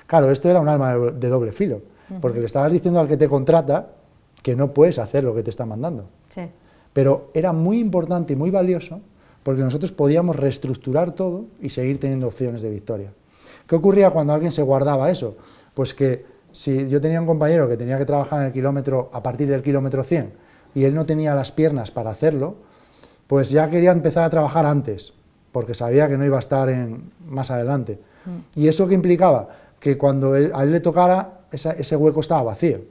B: Claro, esto era un arma de doble filo, porque le estabas diciendo al que te contrata que no puedes hacer lo que te está mandando. Pero era muy importante y muy valioso, porque nosotros podíamos reestructurar todo y seguir teniendo opciones de victoria. ¿Qué ocurría cuando alguien se guardaba eso? Pues que si yo tenía un compañero que tenía que trabajar en el kilómetro, a partir del kilómetro 100, y él no tenía las piernas para hacerlo, pues ya quería empezar a trabajar antes, porque sabía que no iba a estar más adelante. ¿Y eso qué implicaba? Que cuando a él le tocara, ese hueco estaba vacío,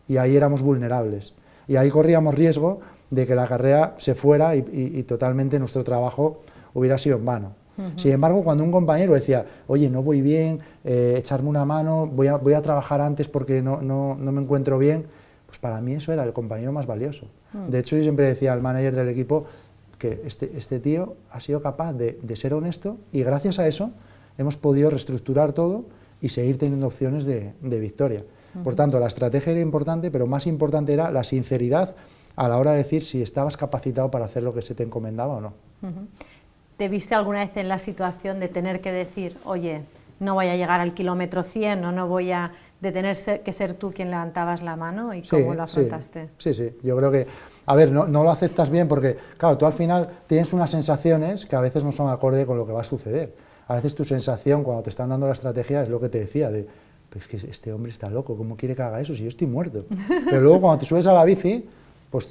B: y ahí éramos vulnerables. Y ahí corríamos riesgo de que la carrera se fuera y totalmente nuestro trabajo hubiera sido en vano. Sin embargo, cuando un compañero decía, oye, no voy bien, echarme una mano, voy a trabajar antes porque no me encuentro bien, pues para mí eso era el compañero más valioso. De hecho, yo siempre decía al manager del equipo que este tío ha sido capaz de ser honesto, y gracias a eso hemos podido reestructurar todo y seguir teniendo opciones de victoria. Por tanto, la estrategia era importante, pero más importante era la sinceridad a la hora de decir si estabas capacitado para hacer lo que se te encomendaba o no.
A: ¿Te viste alguna vez en la situación de tener que decir, oye, no voy a llegar al kilómetro 100 o no voy a tener que ser tú quien levantabas la mano? ¿Y cómo lo afrontaste?
B: Sí, yo creo que, a ver, no lo aceptas bien porque, claro, tú al final tienes unas sensaciones que a veces no son acorde con lo que va a suceder. A veces tu sensación cuando te están dando la estrategia es lo que te decía, de, pues que este hombre está loco, ¿cómo quiere que haga eso si yo estoy muerto? Pero luego cuando te subes a la bici, pues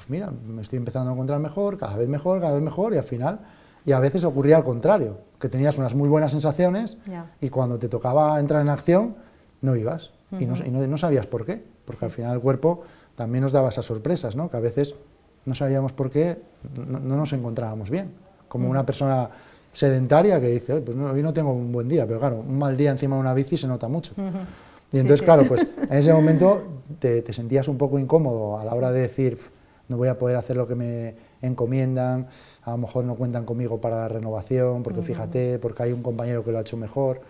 B: mira, me estoy empezando a encontrar mejor, cada vez mejor, y al final, y a veces ocurría al contrario, que tenías unas muy buenas sensaciones y cuando te tocaba entrar en acción, no ibas, y no sabías por qué, porque al final el cuerpo también nos daba esas sorpresas, ¿no? Que a veces no sabíamos por qué no nos encontrábamos bien, como una persona sedentaria que dice, pues hoy no tengo un buen día, pero claro, un mal día encima de una bici se nota mucho. Y entonces, claro, pues en ese momento te sentías un poco incómodo a la hora de decir, no voy a poder hacer lo que me encomiendan, a lo mejor no cuentan conmigo para la renovación, porque fíjate, porque hay un compañero que lo ha hecho mejor,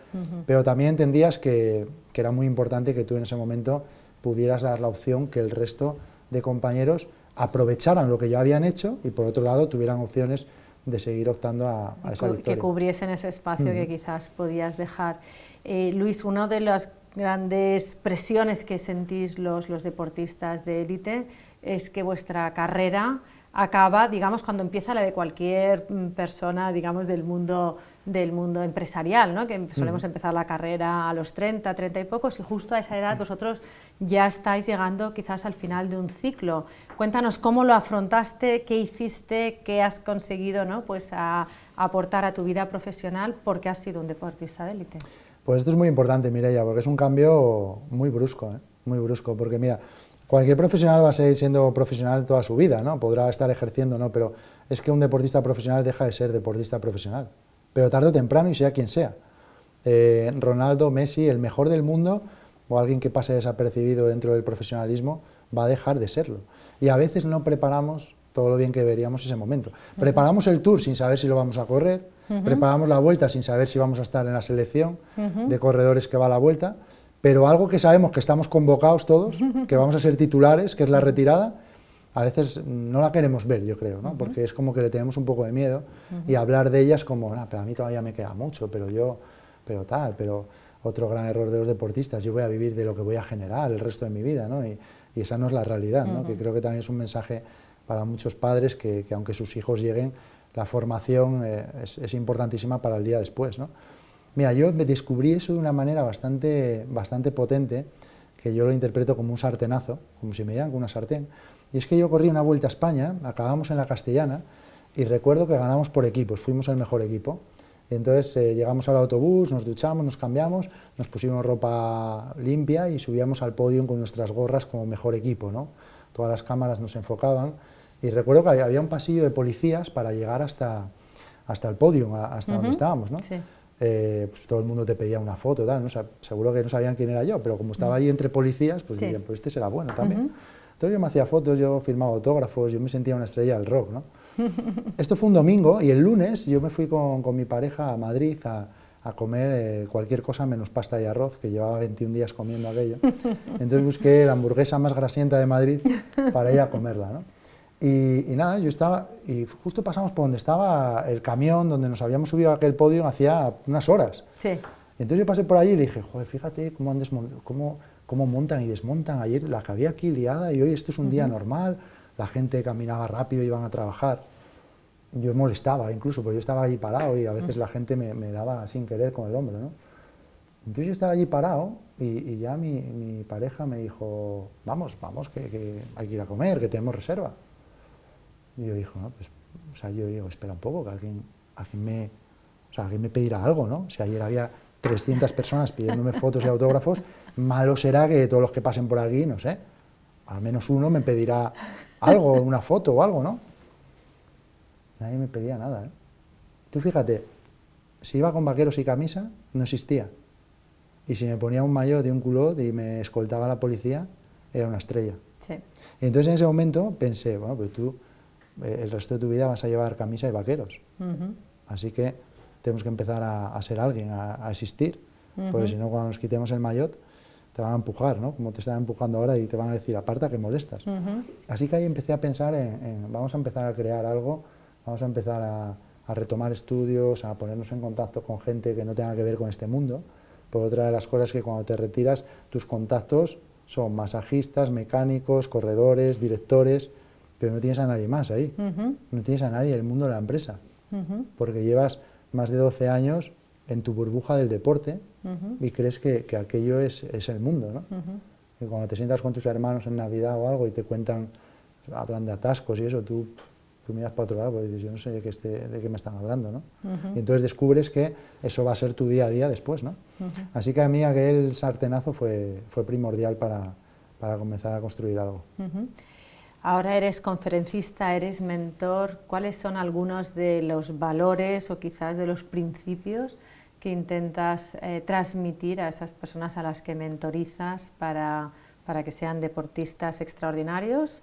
B: pero también entendías que era muy importante que tú en ese momento pudieras dar la opción que el resto de compañeros aprovecharan lo que ya habían hecho y por otro lado tuvieran opciones de seguir optando a esa victoria.
A: Que cubriesen ese espacio que quizás podías dejar. Luis, una de las grandes presiones que sentís los deportistas de élite es que vuestra carrera acaba, digamos, cuando empieza la de cualquier persona, digamos, del mundo empresarial, ¿no? Que solemos empezar la carrera a los 30, 30 y pocos, y justo a esa edad vosotros ya estáis llegando quizás al final de un ciclo. Cuéntanos cómo lo afrontaste, qué hiciste, qué has conseguido, ¿no? Pues a aportar a tu vida profesional porque has sido un deportista de élite.
B: Pues esto es muy importante, Mireia, porque es un cambio muy brusco, porque mira, cualquier profesional va a seguir siendo profesional toda su vida, ¿no? Podrá estar ejerciendo, ¿no? Pero es que un deportista profesional deja de ser deportista profesional, pero tarde o temprano y sea quien sea. Ronaldo, Messi, el mejor del mundo, o alguien que pase desapercibido dentro del profesionalismo, va a dejar de serlo. Y a veces no preparamos todo lo bien que deberíamos ese momento. Preparamos el Tour sin saber si lo vamos a correr, preparamos la Vuelta sin saber si vamos a estar en la selección de corredores que va a la Vuelta, pero algo que sabemos que estamos convocados todos, que vamos a ser titulares, que es la retirada, a veces no la queremos ver, yo creo, ¿no? Porque es como que le tenemos un poco de miedo y hablar de ellas como, pero a mí todavía me queda mucho, pero otro gran error de los deportistas, yo voy a vivir de lo que voy a generar el resto de mi vida, ¿no? Y esa no es la realidad, ¿no? Que creo que también es un mensaje para muchos padres que aunque sus hijos lleguen, la formación es importantísima para el día después, ¿no? Mira, yo descubrí eso de una manera bastante potente, que yo lo interpreto como un sartenazo, como si me dieran con una sartén, y es que yo corrí una Vuelta a España, acabamos en la Castellana, y recuerdo que ganamos por equipos, fuimos el mejor equipo, y entonces llegamos al autobús, nos duchamos, nos cambiamos, nos pusimos ropa limpia y subíamos al podio con nuestras gorras como mejor equipo, ¿no? Todas las cámaras nos enfocaban, y recuerdo que había un pasillo de policías para llegar hasta hasta el podio, hasta donde estábamos, ¿no?
A: Sí.
B: Pues todo el mundo te pedía una foto, tal, ¿no? O sea, seguro que no sabían quién era yo, pero como estaba ahí entre policías, pues dirían, pues este será bueno también. Entonces yo me hacía fotos, yo firmaba autógrafos, yo me sentía una estrella del rock, ¿no? Esto fue un domingo y el lunes yo me fui con mi pareja a Madrid a comer cualquier cosa menos pasta y arroz, que llevaba 21 días comiendo aquello. Entonces busqué la hamburguesa más grasienta de Madrid para ir a comerla, ¿no? Y nada, yo estaba, y justo pasamos por donde estaba el camión, donde nos habíamos subido a aquel podio hacía unas horas.
A: Sí.
B: Entonces yo pasé por allí y le dije, joder, fíjate cómo montan y desmontan ayer, la que había aquí liada, y hoy esto es un día normal, la gente caminaba rápido, iban a trabajar. Yo molestaba incluso, porque yo estaba allí parado y a veces la gente me daba sin querer con el hombro, ¿no? Entonces yo estaba allí parado y ya mi pareja me dijo, vamos, que hay que ir a comer, que tenemos reserva. Y yo dije, no, pues, o sea, yo digo, espera un poco, que alguien me pedirá algo, ¿no? Si ayer había 300 personas pidiéndome fotos y autógrafos, malo será que todos los que pasen por aquí, no sé, al menos uno me pedirá algo, una foto o algo, ¿no? Nadie me pedía nada, ¿eh? Tú fíjate, si iba con vaqueros y camisa, no existía. Y si me ponía un maillot y un culot y me escoltaba la policía, era una estrella.
A: Sí.
B: Y entonces en ese momento pensé, bueno, pues tú el resto de tu vida vas a llevar camisa y vaqueros. Así que tenemos que empezar a ser alguien, a existir, porque si no, cuando nos quitemos el maillot, te van a empujar, ¿no? Como te están empujando ahora y te van a decir, aparta que molestas. Así que ahí empecé a pensar vamos a empezar a crear algo, vamos a empezar a retomar estudios, a ponernos en contacto con gente que no tenga que ver con este mundo, porque otra de las cosas es que cuando te retiras, tus contactos son masajistas, mecánicos, corredores, directores, pero no tienes a nadie más ahí, no tienes a nadie en el mundo de la empresa, porque llevas más de 12 años en tu burbuja del deporte y crees que aquello es el mundo, ¿no? Y cuando te sientas con tus hermanos en Navidad o algo y te cuentan, hablan de atascos y eso, tú miras para otro lado porque dices, yo no sé de qué me están hablando, ¿no? Y entonces descubres que eso va a ser tu día a día después, ¿no? Así que a mí aquel sartenazo fue primordial para comenzar a construir algo.
A: Ahora eres conferencista, eres mentor. ¿Cuáles son algunos de los valores o quizás de los principios que intentas transmitir a esas personas a las que mentorizas para que sean deportistas extraordinarios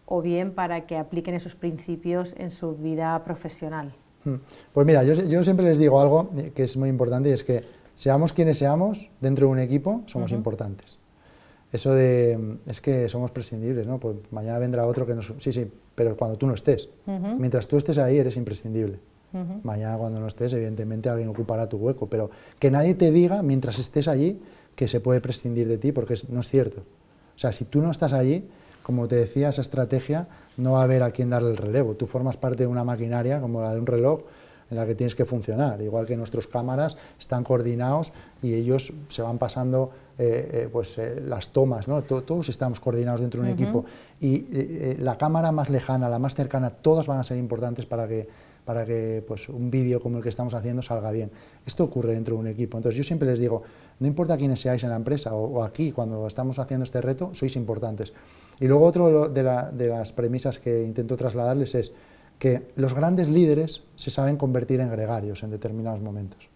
A: o bien para que apliquen esos principios en su vida profesional?
B: Pues mira, yo siempre les digo algo que es muy importante y es que seamos quienes seamos, dentro de un equipo somos importantes. Eso es que somos prescindibles, ¿no? Pues mañana vendrá otro que nos... Sí, pero cuando tú no estés. Mientras tú estés ahí eres imprescindible. Mañana cuando no estés, evidentemente alguien ocupará tu hueco, pero que nadie te diga mientras estés allí que se puede prescindir de ti, porque no es cierto. O sea, si tú no estás allí, como te decía, esa estrategia, no va a haber a quien darle el relevo. Tú formas parte de una maquinaria, como la de un reloj, en la que tienes que funcionar, igual que nuestros cámaras están coordinados y ellos se van pasando las tomas, ¿no? Todos estamos coordinados dentro de un equipo y la cámara más lejana, la más cercana, todas van a ser importantes para que pues, un vídeo como el que estamos haciendo salga bien. Esto ocurre dentro de un equipo, entonces yo siempre les digo, no importa quiénes seáis en la empresa o aquí, cuando estamos haciendo este reto, sois importantes. Y luego otro de las premisas que intento trasladarles es que los grandes líderes se saben convertir en gregarios en determinados momentos.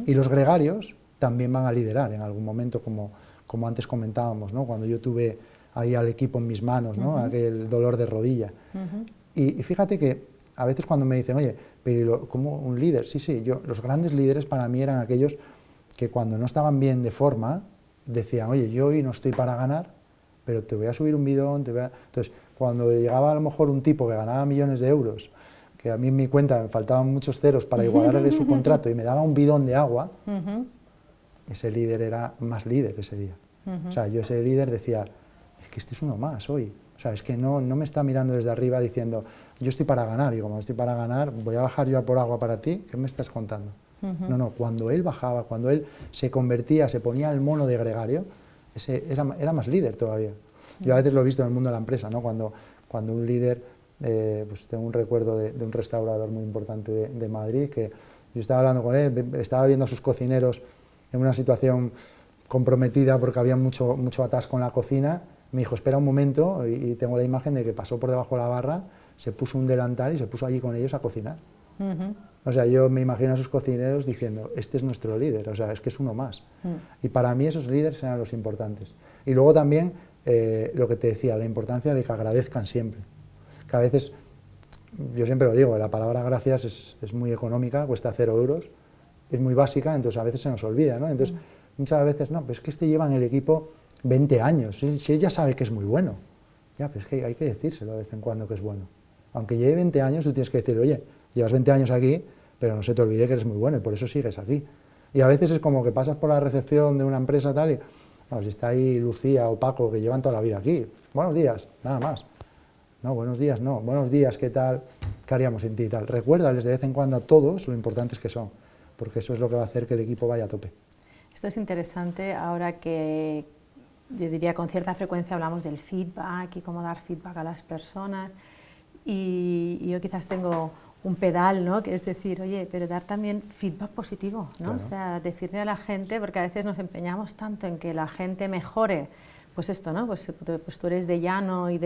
B: Y los gregarios también van a liderar en algún momento, como antes comentábamos, ¿no? Cuando yo tuve ahí al equipo en mis manos, ¿no? Aquel dolor de rodilla. Y fíjate que a veces cuando me dicen, oye, pero ¿cómo un líder? Sí, los grandes líderes para mí eran aquellos que cuando no estaban bien de forma, decían, oye, yo hoy no estoy para ganar, pero te voy a subir un bidón, Entonces, cuando llegaba a lo mejor un tipo que ganaba millones de euros, que a mí en mi cuenta me faltaban muchos ceros para igualarle su contrato y me daba un bidón de agua, ese líder era más líder ese día. O sea, yo ese líder decía, es que este es uno más hoy. O sea, es que no me está mirando desde arriba diciendo, yo estoy para ganar, y como estoy para ganar, voy a bajar yo a por agua para ti, ¿qué me estás contando? No, cuando él bajaba, cuando él se convertía, se ponía el mono de gregario, ese era más líder todavía. Yo a veces lo he visto en el mundo de la empresa, ¿no? Cuando un líder, pues tengo un recuerdo de un restaurador muy importante de Madrid, que yo estaba hablando con él, estaba viendo a sus cocineros en una situación comprometida porque había mucho atasco en la cocina, me dijo, espera un momento, y tengo la imagen de que pasó por debajo de la barra, se puso un delantal y se puso allí con ellos a cocinar. O sea, yo me imagino a esos cocineros diciendo, este es nuestro líder, o sea, es que es uno más. Y para mí esos líderes eran los importantes. Y luego también, lo que te decía, la importancia de que agradezcan siempre. Que a veces, yo siempre lo digo, la palabra gracias es muy económica, cuesta 0 euros, es muy básica, entonces a veces se nos olvida, ¿no? Entonces, muchas veces, no, pues es que este lleva en el equipo 20 años, si él ya sabe que es muy bueno. Ya, pero es que hay que decírselo de vez en cuando que es bueno. Aunque lleve 20 años, tú tienes que decir, oye, llevas 20 años aquí, pero no se te olvide que eres muy bueno y por eso sigues aquí. Y a veces es como que pasas por la recepción de una empresa tal y, no, si está ahí Lucía o Paco, que llevan toda la vida aquí, buenos días, nada más. No, buenos días, no, buenos días, ¿qué tal? ¿Qué haríamos sin ti y tal? Recuérdales de vez en cuando a todos lo importantes que son, porque eso es lo que va a hacer que el equipo vaya a tope.
A: Esto es interesante ahora que, yo diría, con cierta frecuencia hablamos del feedback y cómo dar feedback a las personas. Y yo quizás tengo un pedal, ¿no? Que es decir, oye, pero dar también feedback positivo, ¿no?
B: Claro.
A: O sea, decirle a la gente, porque a veces nos empeñamos tanto en que la gente mejore, pues esto, ¿no? Pues tú eres de llano y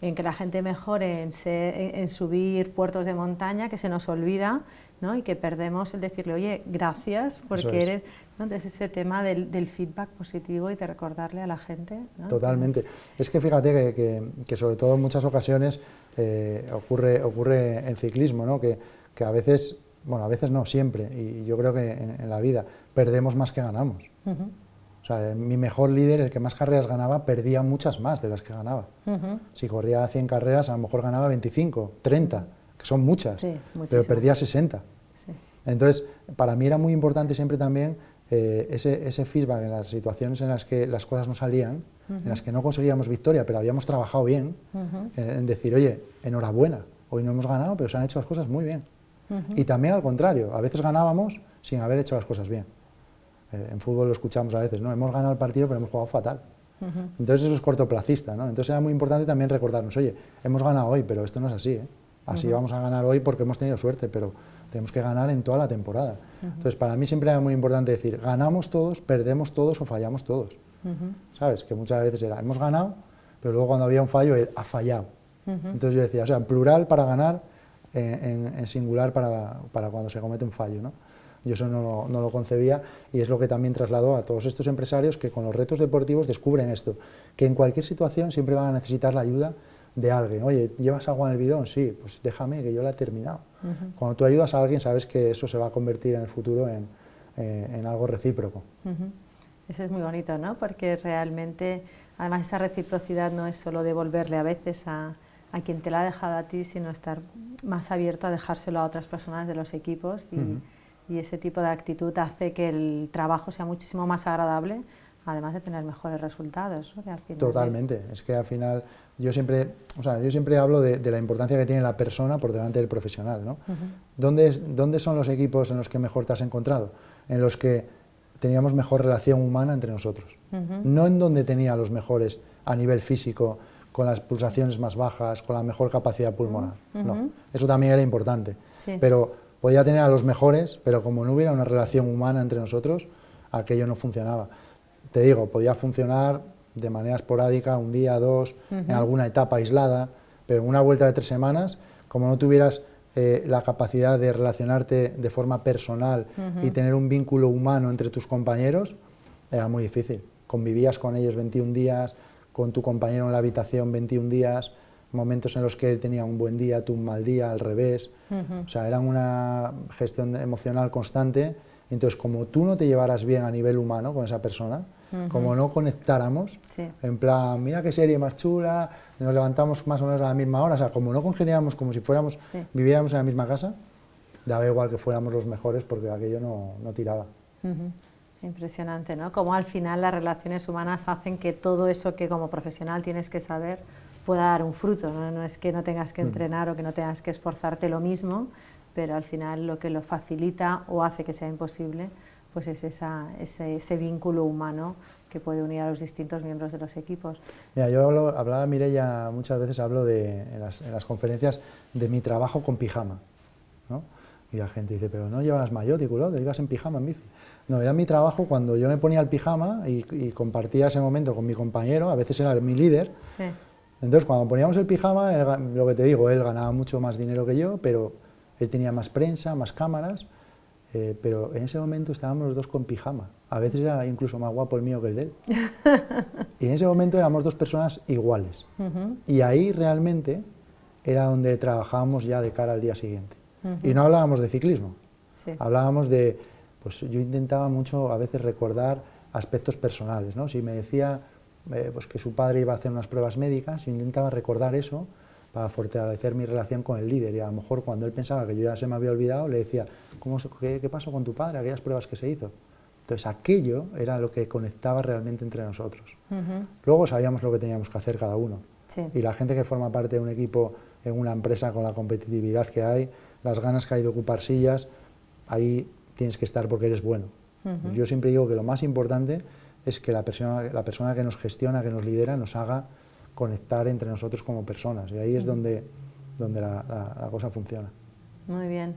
A: en que la gente mejore en subir puertos de montaña, que se nos olvida, ¿no? Y que perdemos el decirle, oye, gracias porque eres, ¿no? Entonces ese tema del feedback positivo y de recordarle a la gente, ¿no?
B: Totalmente. Es que fíjate que sobre todo en muchas ocasiones ocurre en ciclismo, ¿no? Que a veces, bueno, a veces no, siempre, y yo creo que en la vida perdemos más que ganamos. O sea, mi mejor líder, el que más carreras ganaba, perdía muchas más de las que ganaba. Si corría 100 carreras, a lo mejor ganaba 25, 30, que son muchas,
A: sí,
B: pero perdía 60.
A: Sí.
B: Entonces, para mí era muy importante siempre también ese feedback en las situaciones en las que las cosas no salían, en las que no conseguíamos victoria, pero habíamos trabajado bien, en decir, oye, enhorabuena, hoy no hemos ganado, pero se han hecho las cosas muy bien. Y también al contrario, a veces ganábamos sin haber hecho las cosas bien. En fútbol lo escuchamos a veces, ¿no? Hemos ganado el partido, pero hemos jugado fatal. Entonces eso es cortoplacista, ¿no? Entonces era muy importante también recordarnos, oye, hemos ganado hoy, pero esto no es así, ¿eh? Así vamos a ganar hoy porque hemos tenido suerte, pero tenemos que ganar en toda la temporada. Entonces para mí siempre era muy importante decir, ganamos todos, perdemos todos o fallamos todos. ¿Sabes? Que muchas veces era, hemos ganado, pero luego cuando había un fallo, ha fallado. Entonces yo decía, o sea, en plural para ganar, en singular para cuando se comete un fallo, ¿no? Yo eso no lo concebía y es lo que también trasladó a todos estos empresarios que con los retos deportivos descubren esto, que en cualquier situación siempre van a necesitar la ayuda de alguien. Oye, ¿llevas agua en el bidón? Sí, pues déjame que yo la he terminado. Cuando tú ayudas a alguien sabes que eso se va a convertir en el futuro en algo recíproco.
A: Eso es muy bonito, ¿no? Porque realmente, además esa reciprocidad no es solo devolverle a veces a quien te la ha dejado a ti, sino estar más abierto a dejárselo a otras personas de los equipos y ese tipo de actitud hace que el trabajo sea muchísimo más agradable, además de tener mejores resultados, ¿no? Que al final
B: Totalmente, es que al final yo siempre hablo de la importancia que tiene la persona por delante del profesional, ¿no? ¿Dónde son los equipos en los que mejor te has encontrado? En los que teníamos mejor relación humana entre nosotros, no en donde tenía los mejores a nivel físico, con las pulsaciones más bajas, con la mejor capacidad pulmonar, no, eso también era importante, pero podía tener a los mejores, pero como no hubiera una relación humana entre nosotros, aquello no funcionaba. Te digo, podía funcionar de manera esporádica, un día, dos, en alguna etapa aislada, pero en una vuelta de 3 semanas, como no tuvieras la capacidad de relacionarte de forma personal y tener un vínculo humano entre tus compañeros, era muy difícil. Convivías con ellos 21 días, con tu compañero en la habitación 21 días, momentos en los que él tenía un buen día, tú un mal día, al revés. O sea, era una gestión emocional constante. Entonces, como tú no te llevaras bien a nivel humano con esa persona, como no conectáramos, en plan, mira qué serie más chula, nos levantamos más o menos a la misma hora, o sea, como no congeniáramos como si fuéramos, viviéramos en la misma casa, daba igual que fuéramos los mejores porque aquello no tiraba.
A: Impresionante, ¿no? Como al final las relaciones humanas hacen que todo eso que como profesional tienes que saber pueda dar un fruto, ¿no? No es que no tengas que entrenar o que no tengas que esforzarte lo mismo, pero al final lo que lo facilita o hace que sea imposible, pues es ese vínculo humano que puede unir a los distintos miembros de los equipos.
B: Mira, yo hablaba, Mireia, muchas veces hablo en las conferencias de mi trabajo con pijama, ¿no? Y la gente dice, pero no llevas maillot y culotte, ibas en pijama en bici. No, era mi trabajo cuando yo me ponía el pijama y compartía ese momento con mi compañero, a veces era mi líder. Entonces, cuando poníamos el pijama, lo que te digo, él ganaba mucho más dinero que yo, pero él tenía más prensa, más cámaras, pero en ese momento estábamos los dos con pijama. A veces era incluso más guapo el mío que el de él. Y en ese momento éramos dos personas iguales. Y ahí realmente era donde trabajábamos ya de cara al día siguiente. Y no hablábamos de ciclismo, hablábamos de, pues yo intentaba mucho a veces recordar aspectos personales, ¿no? Si me decía pues que su padre iba a hacer unas pruebas médicas, yo intentaba recordar eso para fortalecer mi relación con el líder, y a lo mejor cuando él pensaba que yo ya se me había olvidado, le decía, ¿qué pasó con tu padre, aquellas pruebas que se hizo? Entonces aquello era lo que conectaba realmente entre nosotros. Luego sabíamos lo que teníamos que hacer cada uno. Y la gente que forma parte de un equipo en una empresa con la competitividad que hay, las ganas que hay de ocupar sillas, ahí tienes que estar porque eres bueno. Yo siempre digo que lo más importante es que la persona que nos gestiona, que nos lidera, nos haga conectar entre nosotros como personas, y ahí es donde la cosa funciona.
A: Muy bien.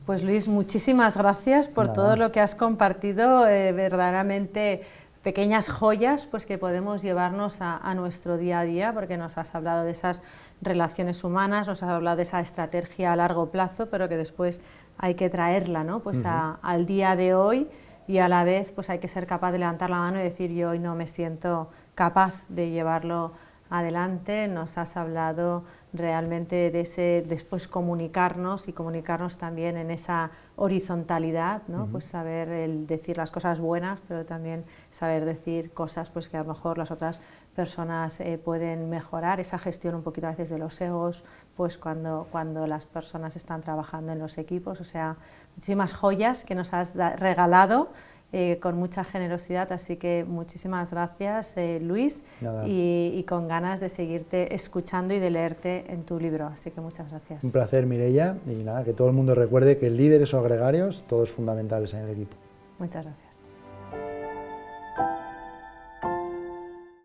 A: Pues Luis, muchísimas gracias por todo lo que has compartido, verdaderamente pequeñas joyas pues que podemos llevarnos a nuestro día a día, porque nos has hablado de esas relaciones humanas, nos has hablado de esa estrategia a largo plazo, pero que después hay que traerla, ¿no? Pues al día de hoy, y a la vez pues hay que ser capaz de levantar la mano y decir, yo hoy no me siento capaz de llevarlo adelante. Nos has hablado realmente de ese después comunicarnos, y comunicarnos también en esa horizontalidad, ¿no? Pues saber decir las cosas buenas, pero también saber decir cosas pues que a lo mejor las otras personas pueden mejorar, esa gestión un poquito a veces de los egos, pues cuando las personas están trabajando en los equipos. O sea, muchísimas joyas que nos has regalado con mucha generosidad, así que muchísimas gracias, Luis, y con ganas de seguirte escuchando y de leerte en tu libro, así que muchas gracias.
B: Un placer, Mireia, y nada, que todo el mundo recuerde que líderes o gregarios, todos fundamentales en el equipo.
A: Muchas gracias.